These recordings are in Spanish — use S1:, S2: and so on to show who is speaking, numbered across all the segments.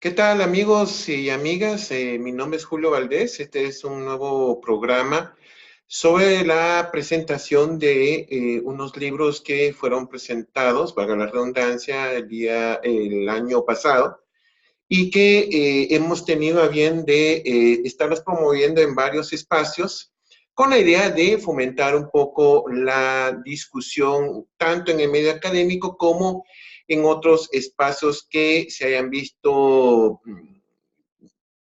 S1: ¿Qué tal, amigos y amigas? Mi nombre es Julio Valdés. Este es un nuevo programa sobre la presentación de unos libros que fueron presentados, valga la redundancia, el año pasado y que hemos tenido a bien de estarlos promoviendo en varios espacios con la idea de fomentar un poco la discusión tanto en el medio académico como en otros espacios que se hayan visto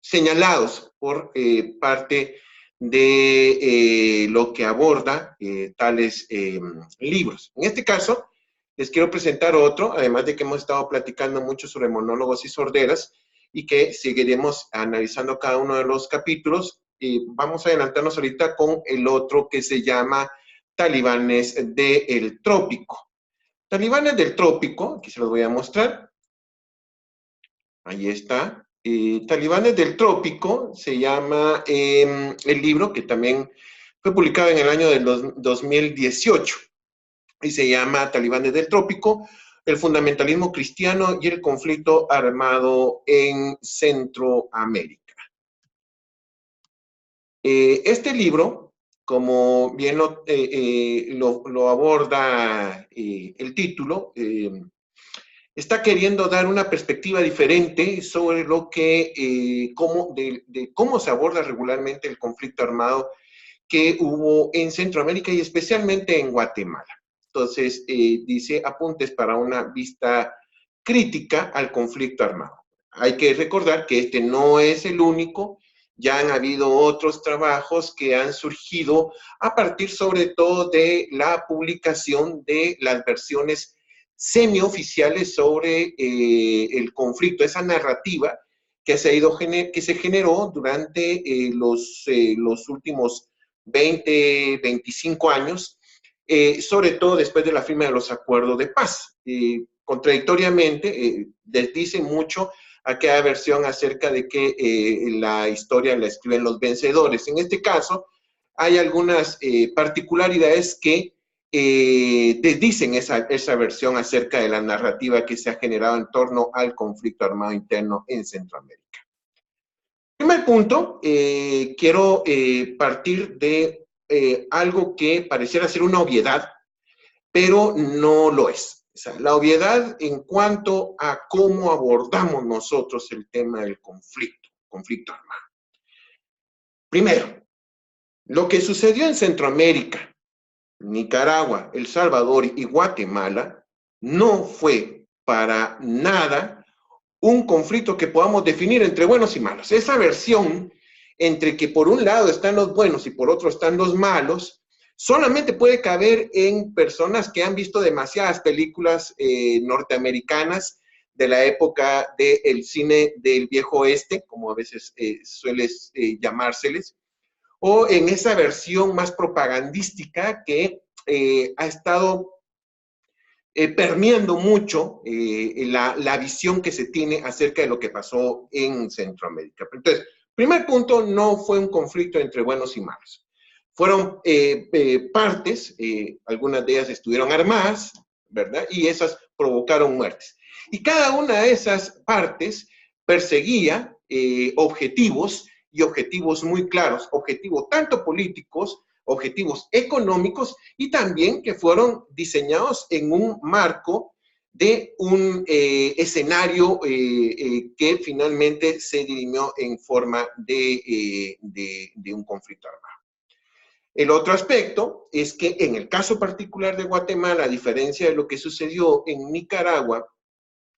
S1: señalados por parte de lo que aborda tales libros. En este caso, les quiero presentar otro, además de que hemos estado platicando mucho sobre monólogos y sorderas y que seguiremos analizando cada uno de los capítulos. Vamos a adelantarnos ahorita con el otro que se llama Talibanes del Trópico. Talibanes del Trópico, aquí se los voy a mostrar. Ahí está. Talibanes del Trópico se llama el libro, que también fue publicado en el año del 2018 y se llama Talibanes del Trópico, el fundamentalismo cristiano y el conflicto armado en Centroamérica. Este libro, como bien lo aborda el título, está queriendo dar una perspectiva diferente sobre lo que, de cómo se aborda regularmente el conflicto armado que hubo en Centroamérica y especialmente en Guatemala. Entonces, dice apuntes para una vista crítica al conflicto armado. Hay que recordar que este no es el único, ya han habido otros trabajos que han surgido a partir sobre todo de la publicación de las versiones semioficiales sobre el conflicto, esa narrativa que se generó durante los últimos 20, 25 años, sobre todo después de la firma de los acuerdos de paz. Contradictoriamente, desdice mucho aquella versión acerca de que la historia la escriben los vencedores. En este caso, hay algunas particularidades que desdicen esa versión acerca de la narrativa que se ha generado en torno al conflicto armado interno en Centroamérica. Primer punto, quiero partir de algo que pareciera ser una obviedad, pero no lo es. O sea, la obviedad en cuanto a cómo abordamos nosotros el tema del conflicto armado. Primero, lo que sucedió en Centroamérica, Nicaragua, El Salvador y Guatemala no fue para nada un conflicto que podamos definir entre buenos y malos. Esa versión entre que por un lado están los buenos y por otro están los malos, solamente puede caber en personas que han visto demasiadas películas norteamericanas de la época del cine del viejo oeste, como a veces suele llamárseles, o en esa versión más propagandística que ha estado permeando mucho la visión que se tiene acerca de lo que pasó en Centroamérica. Entonces, primer punto, no fue un conflicto entre buenos y malos. Fueron partes, algunas de ellas estuvieron armadas, ¿verdad? Y esas provocaron muertes. Y cada una de esas partes perseguía objetivos, y objetivos muy claros, objetivos tanto políticos, objetivos económicos y también que fueron diseñados en un marco de un escenario que finalmente se dirimió en forma de un conflicto armado. El otro aspecto es que en el caso particular de Guatemala, a diferencia de lo que sucedió en Nicaragua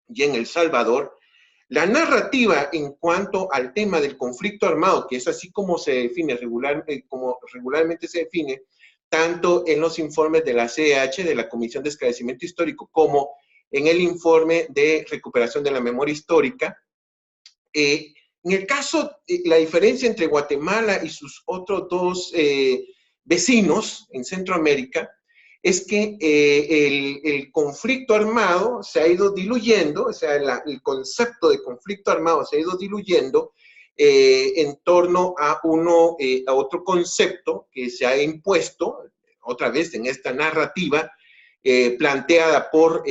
S1: y en El Salvador, la narrativa en cuanto al tema del conflicto armado, que es así como se define como regularmente se define, tanto en los informes de la CEH, de la Comisión de Esclarecimiento Histórico, como en el informe de recuperación de la memoria histórica. En el caso, la diferencia entre Guatemala y sus otros dos vecinos en Centroamérica es que el conflicto armado se ha ido diluyendo, o sea, el concepto de conflicto armado se ha ido diluyendo en torno a otro concepto que se ha impuesto, otra vez en esta narrativa, planteada por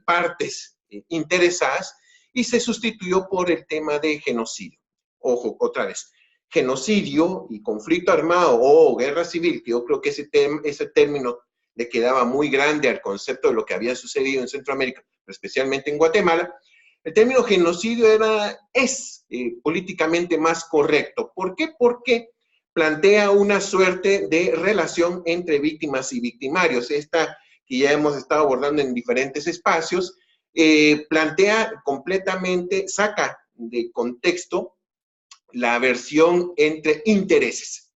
S1: partes interesadas, y se sustituyó por el tema de genocidio. Ojo, otra vez, genocidio y conflicto armado o guerra civil, que yo creo que ese término le quedaba muy grande al concepto de lo que había sucedido en Centroamérica, especialmente en Guatemala. El término genocidio es políticamente más correcto. ¿Por qué? Porque plantea una suerte de relación entre víctimas y victimarios. Esta que ya hemos estado abordando en diferentes espacios, plantea completamente, saca de contexto la versión entre intereses.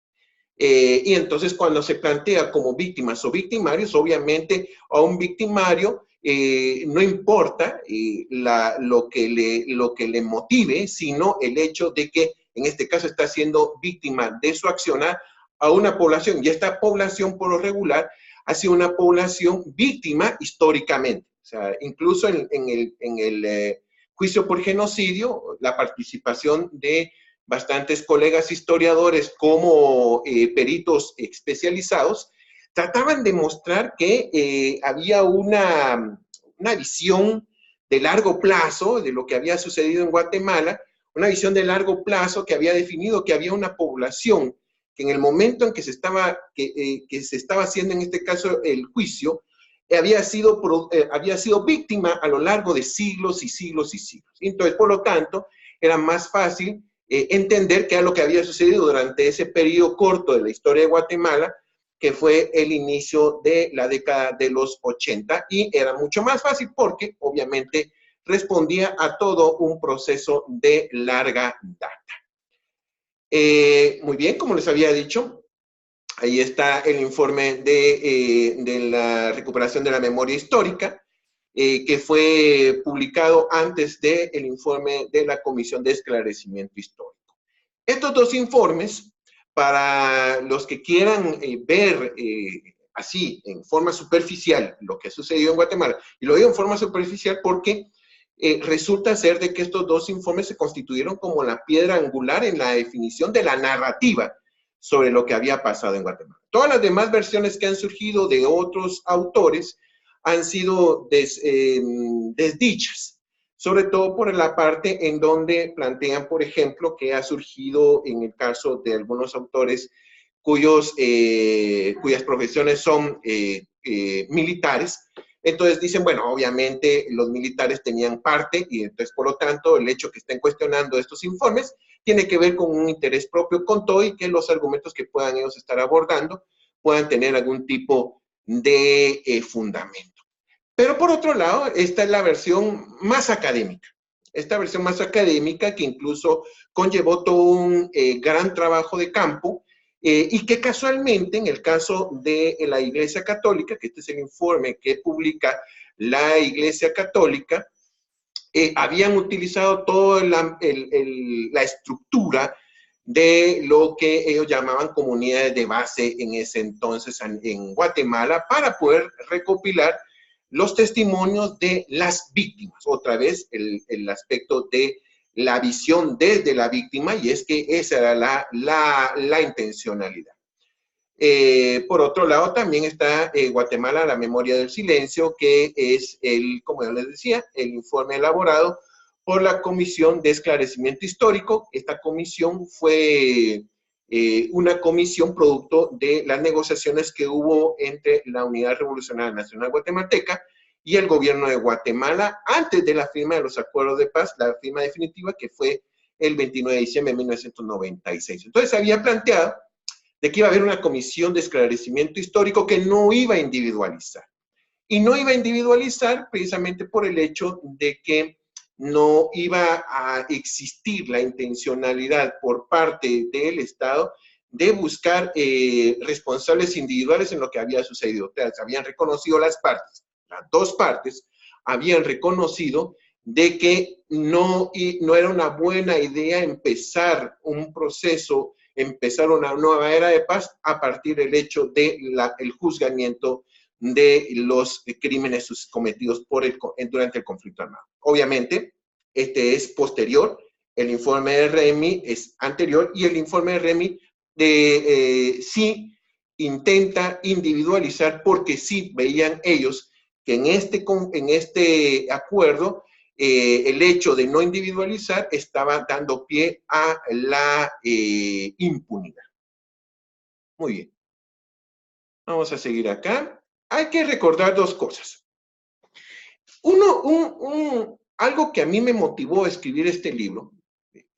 S1: Y entonces cuando se plantea como víctimas o victimarios, obviamente a un victimario no importa lo que le motive, sino el hecho de que en este caso está siendo víctima de su accionar a una población, y esta población por lo regular ha sido una población víctima históricamente. O sea, incluso en el juicio por genocidio, la participación de bastantes colegas historiadores como peritos especializados, trataban de mostrar que había una visión de largo plazo de lo que había sucedido en Guatemala, una visión de largo plazo que había definido que había una población que en el momento en que se estaba haciendo en este caso el juicio, había sido víctima a lo largo de siglos y siglos y siglos. Entonces, por lo tanto, era más fácil entender qué era lo que había sucedido durante ese periodo corto de la historia de Guatemala, que fue el inicio de la década de los 80, y era mucho más fácil porque obviamente respondía a todo un proceso de larga data. Muy bien, como les había dicho, ahí está el informe de la recuperación de la memoria histórica, que fue publicado antes del informe de la Comisión de Esclarecimiento Histórico. Estos dos informes, para los que quieran ver así, en forma superficial, lo que sucedió en Guatemala, y lo digo en forma superficial porque resulta ser de que estos dos informes se constituyeron como la piedra angular en la definición de la narrativa sobre lo que había pasado en Guatemala. Todas las demás versiones que han surgido de otros autores han sido desdichas, sobre todo por la parte en donde plantean, por ejemplo, que ha surgido en el caso de algunos autores cuyas profesiones son militares. Entonces dicen, bueno, obviamente los militares tenían parte y entonces, por lo tanto, el hecho que estén cuestionando estos informes tiene que ver con un interés propio con todo y que los argumentos que puedan ellos estar abordando puedan tener algún tipo de fundamento. Pero por otro lado, esta es la versión más académica. Esta versión más académica que incluso conllevó todo un gran trabajo de campo y que casualmente en el caso de la Iglesia Católica, que este es el informe que publica la Iglesia Católica, habían utilizado toda la estructura de lo que ellos llamaban comunidades de base en ese entonces en Guatemala para poder recopilar los testimonios de las víctimas. Otra vez el aspecto de la visión desde la víctima, y es que esa era la intencionalidad. Por otro lado, también está Guatemala, la memoria del silencio, que es, como yo les decía, el informe elaborado por la Comisión de Esclarecimiento Histórico. Esta comisión fue una comisión producto de las negociaciones que hubo entre la Unidad Revolucionaria Nacional Guatemalteca y el gobierno de Guatemala antes de la firma de los acuerdos de paz, la firma definitiva que fue el 29 de diciembre de 1996. Entonces se había planteado de que iba a haber una comisión de esclarecimiento histórico que no iba a individualizar. Y no iba a individualizar precisamente por el hecho de que no iba a existir la intencionalidad por parte del Estado de buscar responsables individuales en lo que había sucedido. O sea, se habían reconocido las partes, las dos partes habían reconocido de que no era una buena idea empezar un proceso, empezar una nueva era de paz a partir del hecho del juzgamiento de los crímenes cometidos durante el conflicto armado. Obviamente, este es posterior, el informe de REMI es anterior y el informe de REMI sí intenta individualizar porque sí veían ellos que en este acuerdo el hecho de no individualizar estaba dando pie a la impunidad. Muy bien. Vamos a seguir acá. Hay que recordar dos cosas. Algo que a mí me motivó a escribir este libro,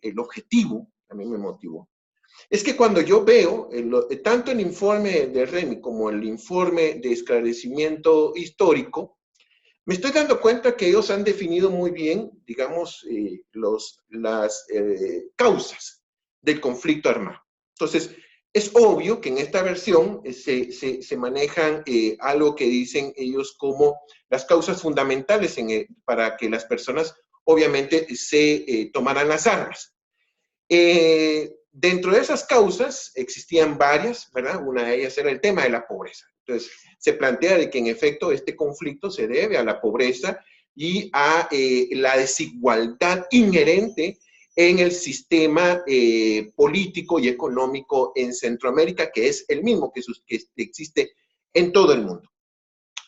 S1: el objetivo a mí me motivó, es que cuando yo veo tanto el informe de REMI como el informe de esclarecimiento histórico, me estoy dando cuenta que ellos han definido muy bien, digamos, las causas del conflicto armado. Entonces, es obvio que en esta versión se manejan algo que dicen ellos como las causas fundamentales para que las personas, obviamente, se tomaran las armas. Dentro de esas causas existían varias, ¿verdad? Una de ellas era el tema de la pobreza. Entonces, se plantea de que en efecto este conflicto se debe a la pobreza y a la desigualdad inherente en el sistema político y económico en Centroamérica, que es el mismo que existe en todo el mundo.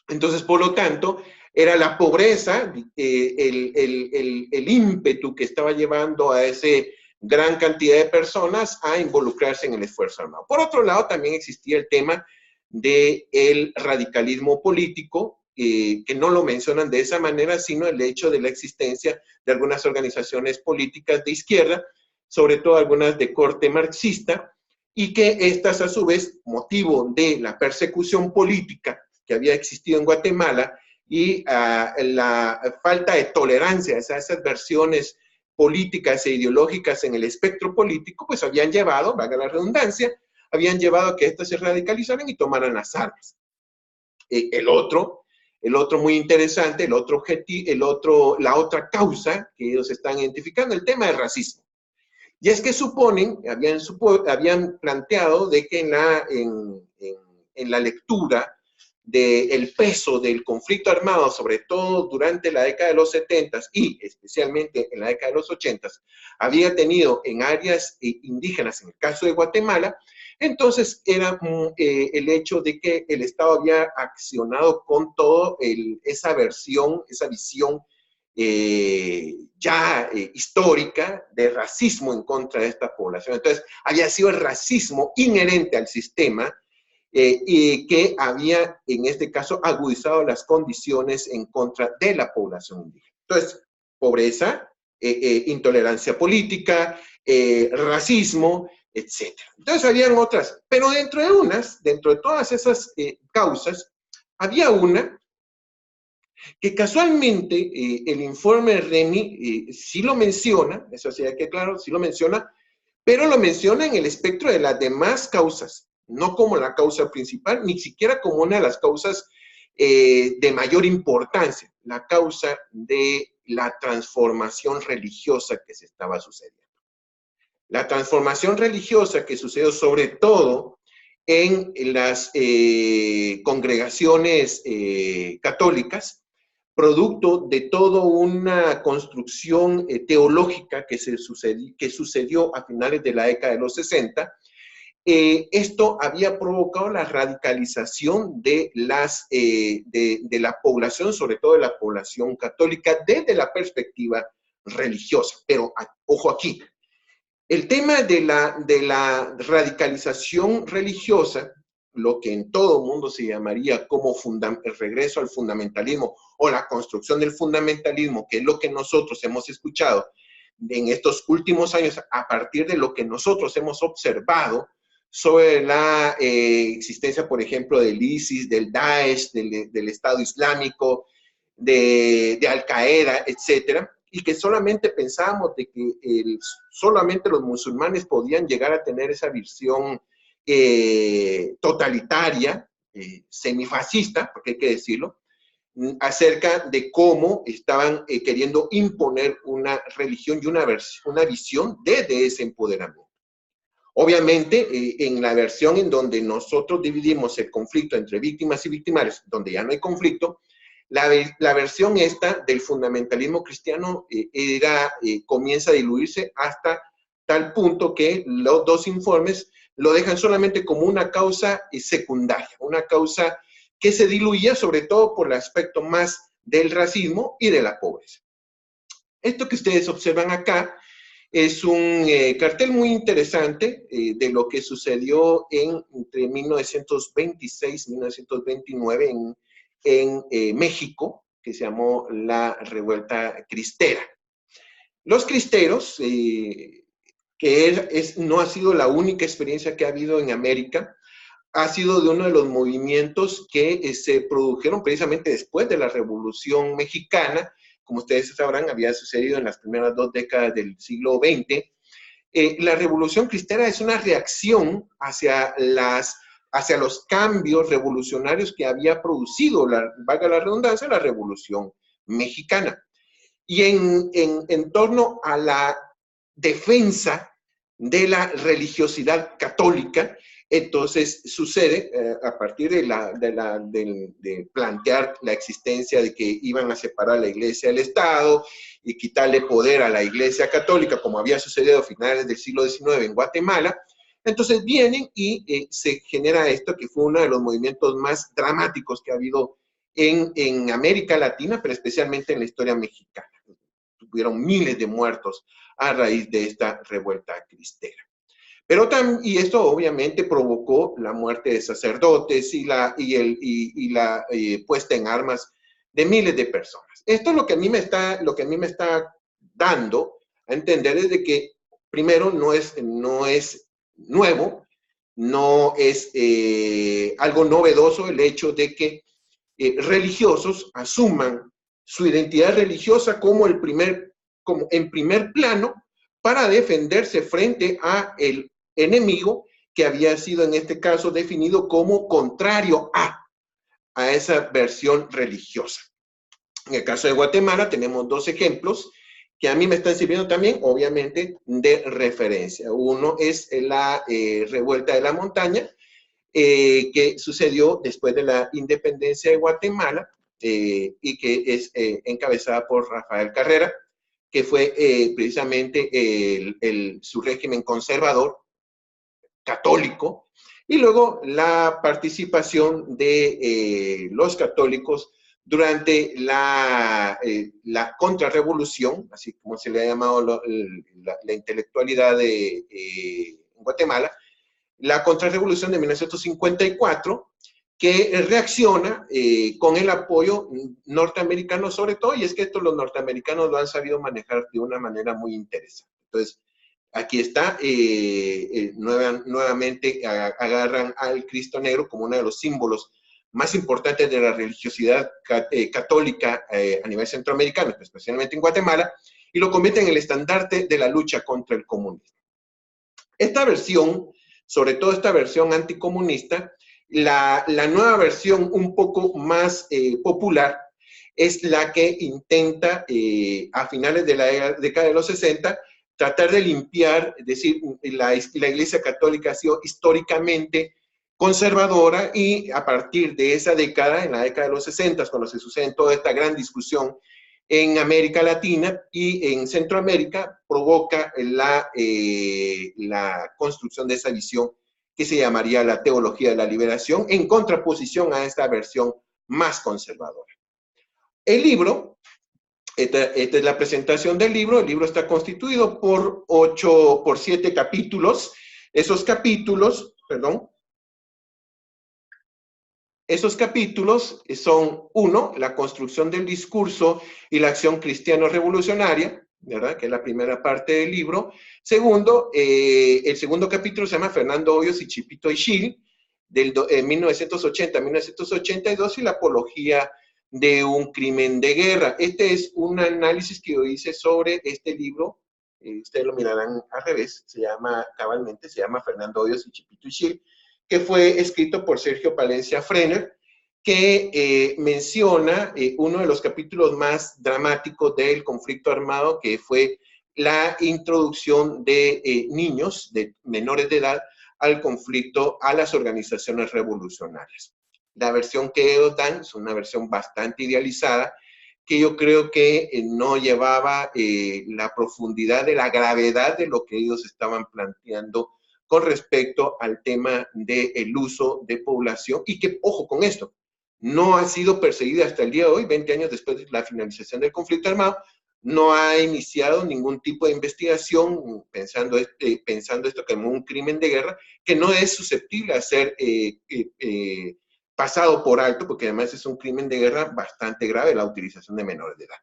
S1: Entonces, por lo tanto, era la pobreza el ímpetu que estaba llevando a ese gran cantidad de personas a involucrarse en el esfuerzo armado. Por otro lado, también existía el tema del radicalismo político, que no lo mencionan de esa manera, sino el hecho de la existencia de algunas organizaciones políticas de izquierda, sobre todo algunas de corte marxista, y que estas a su vez, motivo de la persecución política que había existido en Guatemala y la falta de tolerancia a esas versiones políticas e ideológicas en el espectro político, pues habían llevado, valga la redundancia, habían llevado a que éstas se radicalizaran y tomaran las armas. El otro muy interesante, la otra causa que ellos están identificando, el tema del racismo. Y es que suponen, habían planteado de que en la lectura del peso del conflicto armado, sobre todo durante la década de los 70 y especialmente en la década de los 80, había tenido en áreas indígenas, en el caso de Guatemala, entonces era el hecho de que el Estado había accionado con todo esa visión histórica de racismo en contra de esta población. Entonces, había sido el racismo inherente al sistema y que había, en este caso, agudizado las condiciones en contra de la población indígena. Entonces, pobreza, intolerancia política, racismo, etc. Entonces, habían otras, pero dentro de todas esas causas, había una que casualmente el informe de REMI sí lo menciona, eso sí hay que claro, sí lo menciona, pero lo menciona en el espectro de las demás causas, no como la causa principal, ni siquiera como una de las causas de mayor importancia, la causa de la transformación religiosa que se estaba sucediendo. La transformación religiosa que sucedió sobre todo en las congregaciones católicas, producto de toda una construcción teológica que sucedió a finales de la década de los 60, esto había provocado la radicalización de la población, sobre todo de la población católica, desde la perspectiva religiosa. Pero, ojo aquí, el tema de la radicalización religiosa, lo que en todo mundo se llamaría como el regreso al fundamentalismo o la construcción del fundamentalismo, que es lo que nosotros hemos escuchado en estos últimos años a partir de lo que nosotros hemos observado sobre la existencia, por ejemplo, del ISIS, del Daesh, del Estado Islámico, de Al-Qaeda, etcétera, y que solamente pensábamos de que solamente los musulmanes podían llegar a tener esa visión totalitaria, semifascista, porque hay que decirlo, acerca de cómo estaban queriendo imponer una religión y una visión desde ese empoderamiento. Obviamente, en la versión en donde nosotros dividimos el conflicto entre víctimas y victimarios, donde ya no hay conflicto, la versión esta del fundamentalismo cristiano comienza a diluirse hasta tal punto que los dos informes lo dejan solamente como una causa secundaria, una causa que se diluía sobre todo por el aspecto más del racismo y de la pobreza. Esto que ustedes observan acá es un cartel muy interesante de lo que sucedió entre 1926 y 1929 en México, que se llamó la Revuelta Cristera. Los cristeros, no ha sido la única experiencia que ha habido en América, ha sido de uno de los movimientos que se produjeron precisamente después de la Revolución Mexicana. Como ustedes sabrán, había sucedido en las primeras 2 décadas del siglo XX. La Revolución Cristera es una reacción hacia los cambios revolucionarios que había producido, valga la redundancia, la Revolución Mexicana. Y en torno a la defensa de la religiosidad católica, entonces sucede a partir de plantear la existencia de que iban a separar la iglesia del Estado y quitarle poder a la iglesia católica, como había sucedido a finales del siglo XIX en Guatemala. Entonces vienen y se genera esto, que fue uno de los movimientos más dramáticos que ha habido en América Latina, pero especialmente en la historia mexicana. Tuvieron miles de muertos a raíz de esta revuelta cristera. Y esto obviamente provocó la muerte de sacerdotes y la puesta en armas de miles de personas. Esto es lo que a mí me está dando a entender es de que, primero, no es nuevo, no es algo novedoso el hecho de que religiosos asuman su identidad religiosa como en primer plano para defenderse frente a el enemigo que había sido en este caso definido como contrario a esa versión religiosa. En el caso de Guatemala tenemos 2 ejemplos que a mí me están sirviendo también, obviamente, de referencia. Uno es la revuelta de la montaña, que sucedió después de la independencia de Guatemala y que es encabezada por Rafael Carrera, que fue precisamente su régimen conservador, católico, y luego la participación de los católicos durante la contrarrevolución, así como se le ha llamado la intelectualidad en Guatemala, la contrarrevolución de 1954, que reacciona con el apoyo norteamericano sobre todo, y es que esto los norteamericanos lo han sabido manejar de una manera muy interesante. Entonces, aquí está, nuevamente agarran al Cristo Negro como uno de los símbolos más importantes de la religiosidad católica a nivel centroamericano, especialmente en Guatemala, y lo convierten en el estandarte de la lucha contra el comunismo. Esta versión, sobre todo esta versión anticomunista, la nueva versión un poco más popular es la que intenta a finales de la década de los 60 tratar de limpiar, es decir, la Iglesia Católica ha sido históricamente conservadora y a partir de esa década, en la década de los 60, cuando se sucede toda esta gran discusión en América Latina y en Centroamérica, provoca la construcción de esa visión que se llamaría la teología de la liberación, en contraposición a esta versión más conservadora. El libro, esta es la presentación del libro. El libro está constituido por 7 capítulos. Esos capítulos son, 1, la construcción del discurso y la acción cristiano-revolucionaria, ¿verdad? Que es la primera parte del libro. Segundo, el segundo capítulo se llama Fernando Hoyos y Chipito Ixil, del 1980 a 1982, y la apología de un crimen de guerra. Este es un análisis que yo hice sobre este libro. Ustedes lo mirarán al revés. Cabalmente se llama Fernando Hoyos y Chipito Ixil, que fue escrito por Sergio Palencia Frener, que menciona uno de los capítulos más dramáticos del conflicto armado, que fue la introducción de niños, de menores de edad, al conflicto, a las organizaciones revolucionarias. La versión que ellos dan es una versión bastante idealizada, que yo creo que no llevaba la profundidad de la gravedad de lo que ellos estaban planteando con respecto al tema del uso de población, y que, ojo con esto, no ha sido perseguida hasta el día de hoy, 20 años después de la finalización del conflicto armado, no ha iniciado ningún tipo de investigación pensando esto como un crimen de guerra que no es susceptible a ser pasado por alto, porque además es un crimen de guerra bastante grave la utilización de menores de edad.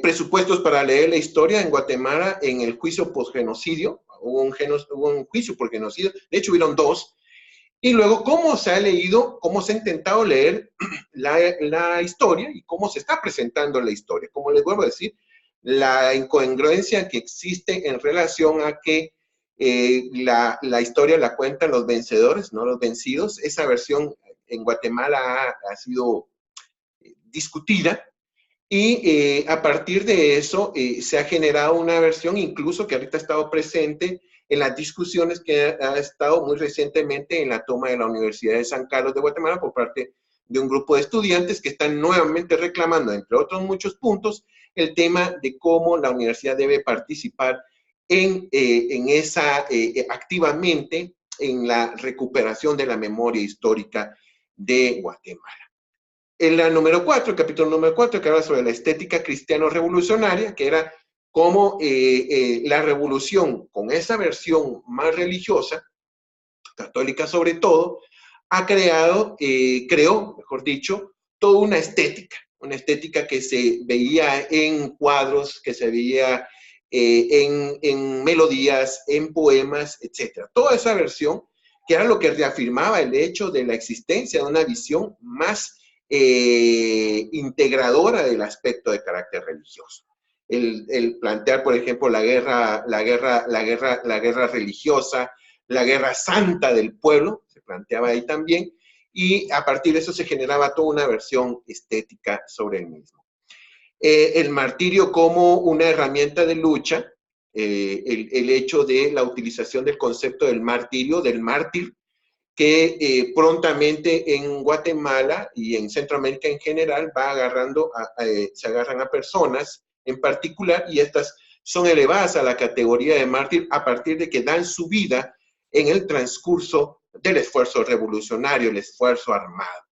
S1: Presupuestos para leer la historia en Guatemala en el juicio posgenocidio. Hubo un juicio por genocidio, de hecho hubieron dos. Y luego, cómo se ha leído, cómo se ha intentado leer la historia y cómo se está presentando la historia. Como les vuelvo a decir, la incongruencia que existe en relación a que la historia la cuentan los vencedores, no los vencidos. Esa versión en Guatemala ha sido discutida. Y a partir de eso se ha generado una versión incluso que ahorita ha estado presente en las discusiones que ha estado muy recientemente en la toma de la Universidad de San Carlos de Guatemala por parte de un grupo de estudiantes que están nuevamente reclamando, entre otros muchos puntos, el tema de cómo la universidad debe participar activamente en la recuperación de la memoria histórica de Guatemala. En la número 4, el capítulo número 4, que habla sobre la estética cristiano-revolucionaria, que era cómo la revolución, con esa versión más religiosa, católica sobre todo, ha creó, mejor dicho, toda una estética que se veía en cuadros, que se veía en melodías, en poemas, etc. Toda esa versión, que era lo que reafirmaba el hecho de la existencia de una visión más integradora del aspecto de carácter religioso. El plantear, por ejemplo, la guerra religiosa, la guerra santa del pueblo, se planteaba ahí también, y a partir de eso se generaba toda una versión estética sobre el mismo. El martirio como una herramienta de lucha, el hecho de la utilización del concepto del martirio, del mártir, que prontamente en Guatemala y en Centroamérica en general se agarran a personas en particular y estas son elevadas a la categoría de mártir a partir de que dan su vida en el transcurso del esfuerzo revolucionario, el esfuerzo armado.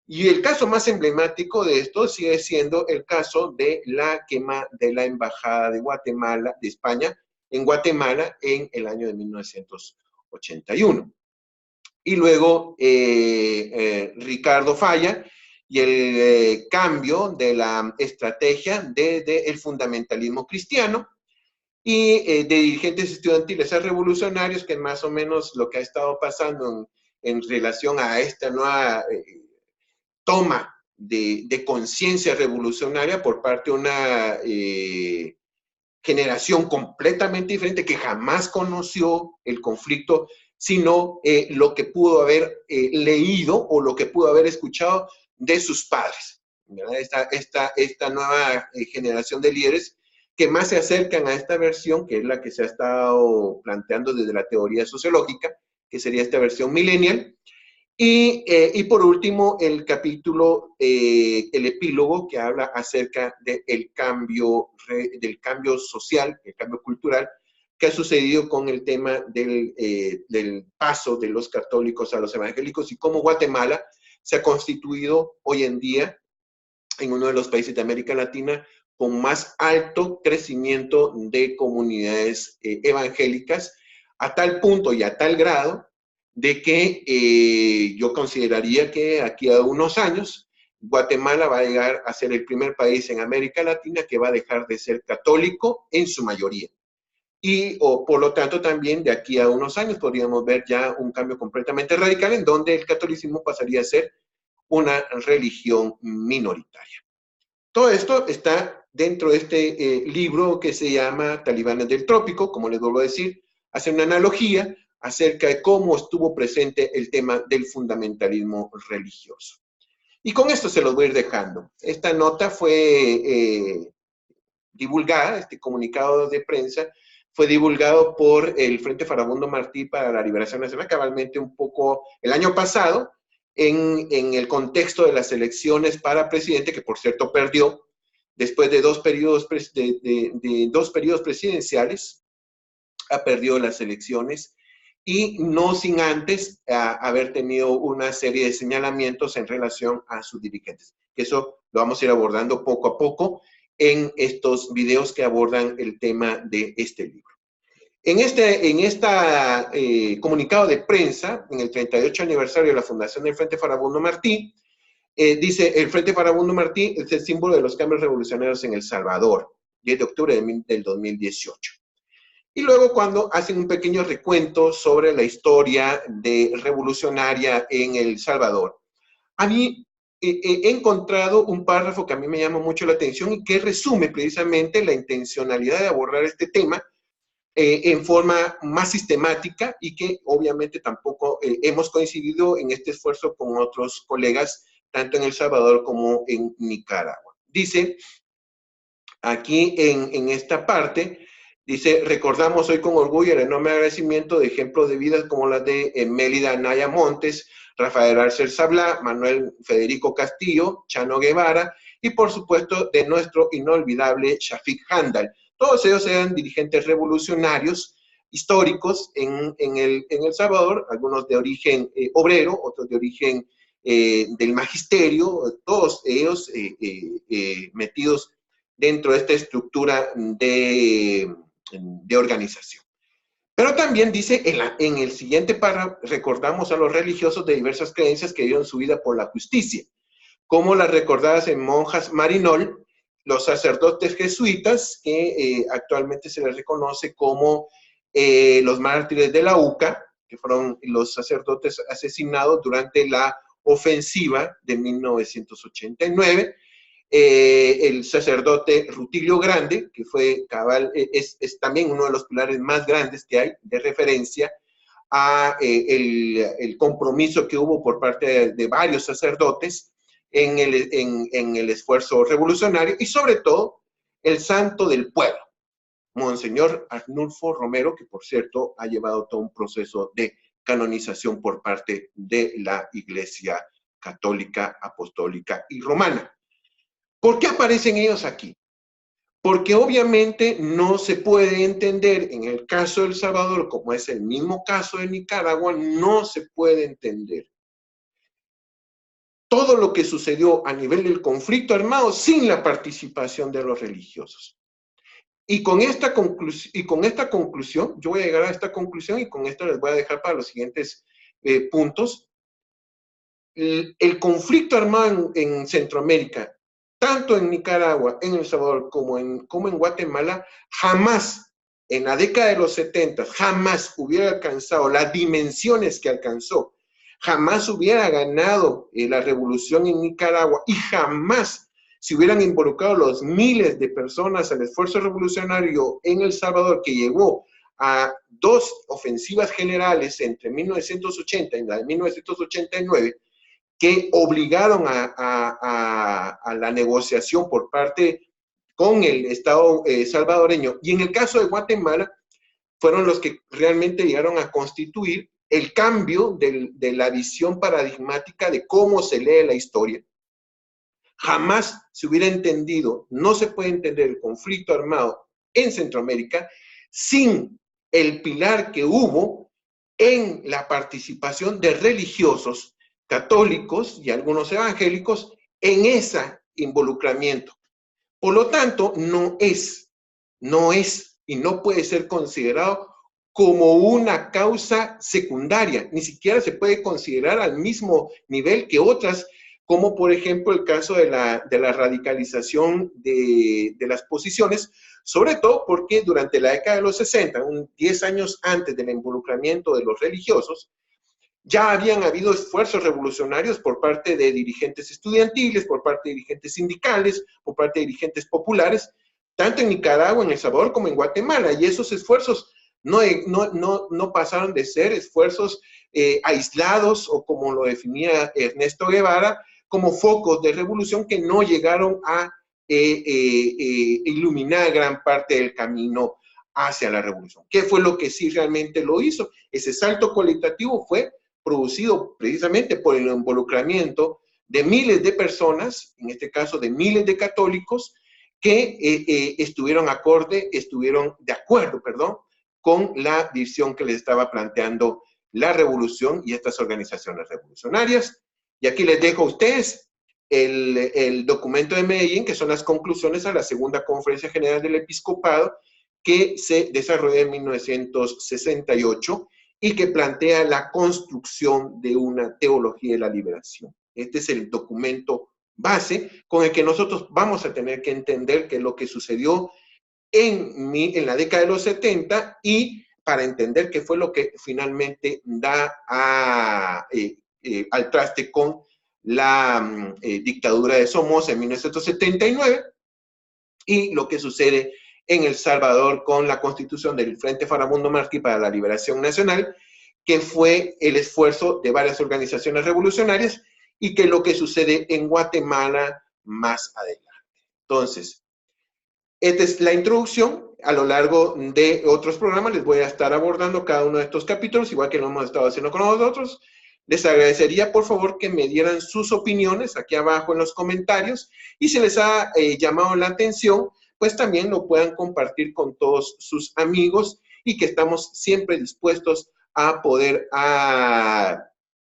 S1: Y el caso más emblemático de esto sigue siendo el caso de la quema de la Embajada de Guatemala, de España, en Guatemala en el año de 1981. Y luego Ricardo Falla y el cambio de la estrategia del fundamentalismo cristiano y de dirigentes estudiantiles a revolucionarios, que más o menos lo que ha estado pasando en relación a esta nueva toma de conciencia revolucionaria por parte de una generación completamente diferente que jamás conoció el conflicto, sino lo que pudo haber leído o lo que pudo haber escuchado de sus padres. Esta nueva generación de líderes que más se acercan a esta versión, que es la que se ha estado planteando desde la teoría sociológica, que sería esta versión millennial. Y por último, el capítulo, el epílogo, que habla acerca del cambio social, el cambio cultural, que ha sucedido con el tema del paso de los católicos a los evangélicos y cómo Guatemala se ha constituido hoy en día en uno de los países de América Latina con más alto crecimiento de comunidades evangélicas, a tal punto y a tal grado de que yo consideraría que aquí a unos años Guatemala va a llegar a ser el primer país en América Latina que va a dejar de ser católico en su mayoría. O por lo tanto también de aquí a unos años podríamos ver ya un cambio completamente radical en donde el catolicismo pasaría a ser una religión minoritaria. Todo esto está dentro de este libro que se llama Talibanes del Trópico, como les vuelvo a decir, hace una analogía acerca de cómo estuvo presente el tema del fundamentalismo religioso. Y con esto se los voy a ir dejando. Esta nota fue divulgada, este comunicado de prensa, fue divulgado por el Frente Farabundo Martí para la Liberación Nacional, cabalmente un poco el año pasado, en el contexto de las elecciones para presidente, que por cierto perdió, después de dos periodos presidenciales, ha perdido las elecciones, y no sin antes haber tenido una serie de señalamientos en relación a sus dirigentes. Eso Lo vamos a ir abordando poco a poco en estos videos que abordan el tema de este libro. En este comunicado de prensa, en el 38 aniversario de la fundación del Frente Farabundo Martí, dice, el Frente Farabundo Martí es el símbolo de los cambios revolucionarios en El Salvador, 10 de octubre del 2018. Y luego cuando hacen un pequeño recuento sobre la historia revolucionaria en El Salvador, a mí he encontrado un párrafo que a mí me llama mucho la atención y que resume precisamente la intencionalidad de abordar este tema en forma más sistemática y que obviamente tampoco hemos coincidido en este esfuerzo con otros colegas, tanto en El Salvador como en Nicaragua. Dice, aquí en esta parte, dice, recordamos hoy con orgullo el enorme agradecimiento de ejemplos de vidas como las de Mélida Anaya Montes, Rafael Arcel Sablá, Manuel Federico Castillo, Chano Guevara y por supuesto de nuestro inolvidable Shafiq Handal. Todos ellos eran dirigentes revolucionarios históricos en El Salvador, algunos de origen obrero, otros de origen del magisterio, todos ellos metidos dentro de esta estructura de organización. Pero también dice, en el siguiente párrafo, recordamos a los religiosos de diversas creencias que dieron su vida por la justicia, como las recordadas en monjas Marinol, los sacerdotes jesuitas, que actualmente se les reconoce como los mártires de la UCA, que fueron los sacerdotes asesinados durante la ofensiva de 1989, el sacerdote Rutilio Grande, que fue cabal, es también uno de los pilares más grandes que hay de referencia a el compromiso que hubo por parte de varios sacerdotes en el esfuerzo revolucionario y sobre todo el santo del pueblo, Monseñor Arnulfo Romero, que por cierto ha llevado todo un proceso de canonización por parte de la Iglesia Católica, Apostólica y Romana. ¿Por qué aparecen ellos aquí? Porque obviamente no se puede entender en el caso de El Salvador, como es el mismo caso de Nicaragua, no se puede entender todo lo que sucedió a nivel del conflicto armado sin la participación de los religiosos. Y con esta conclusión, yo voy a llegar a esta conclusión y con esto les voy a dejar para los siguientes puntos. El conflicto armado en Centroamérica, tanto en Nicaragua, en El Salvador, como en Guatemala, jamás, en la década de los 70, jamás hubiera alcanzado las dimensiones que alcanzó, jamás hubiera ganado la revolución en Nicaragua y jamás se hubieran involucrado los miles de personas al esfuerzo revolucionario en El Salvador que llevó a 2 ofensivas generales entre 1980 y la de 1989, que obligaron a la negociación por parte con el Estado salvadoreño. Y en el caso de Guatemala, fueron los que realmente llegaron a constituir el cambio de la visión paradigmática de cómo se lee la historia. Jamás se hubiera entendido, no se puede entender el conflicto armado en Centroamérica sin el pilar que hubo en la participación de religiosos católicos y algunos evangélicos en ese involucramiento. Por lo tanto, no es y no puede ser considerado como una causa secundaria, ni siquiera se puede considerar al mismo nivel que otras, como por ejemplo el caso de la radicalización de las posiciones, sobre todo porque durante la década de los 60, 10 años antes del involucramiento de los religiosos, ya habían habido esfuerzos revolucionarios por parte de dirigentes estudiantiles, por parte de dirigentes sindicales, por parte de dirigentes populares, tanto en Nicaragua, en El Salvador, como en Guatemala. Y esos esfuerzos no pasaron de ser esfuerzos aislados, o como lo definía Ernesto Guevara, como focos de revolución que no llegaron a iluminar gran parte del camino hacia la revolución. ¿Qué fue lo que sí realmente lo hizo? Ese salto cualitativo fue producido precisamente por el involucramiento de miles de personas, en este caso de miles de católicos, que estuvieron de acuerdo, con la visión que les estaba planteando la revolución y estas organizaciones revolucionarias. Y aquí les dejo a ustedes el documento de Medellín, que son las conclusiones a la Segunda Conferencia General del Episcopado, que se desarrolló en 1968 y que plantea la construcción de una teología de la liberación. Este es el documento base con el que nosotros vamos a tener que entender qué es lo que sucedió en la década de los 70 y para entender qué fue lo que finalmente da al traste con la dictadura de Somoza en 1979 y lo que sucede en El Salvador con la constitución del Frente Farabundo Martí para la Liberación Nacional, que fue el esfuerzo de varias organizaciones revolucionarias y que es lo que sucede en Guatemala más adelante. Entonces, esta es la introducción. A lo largo de otros programas les voy a estar abordando cada uno de estos capítulos, igual que lo hemos estado haciendo con nosotros. Les agradecería, por favor, que me dieran sus opiniones aquí abajo en los comentarios y si les ha llamado la atención, pues también lo puedan compartir con todos sus amigos y que estamos siempre dispuestos a poder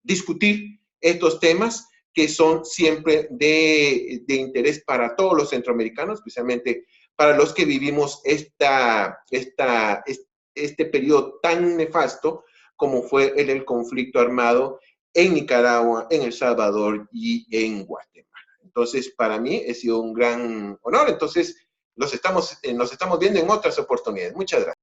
S1: discutir estos temas que son siempre de interés para todos los centroamericanos, especialmente para los que vivimos este periodo tan nefasto como fue el conflicto armado en Nicaragua, en El Salvador y en Guatemala. Entonces, para mí ha sido un gran honor. Entonces, nos estamos viendo en otras oportunidades. Muchas gracias.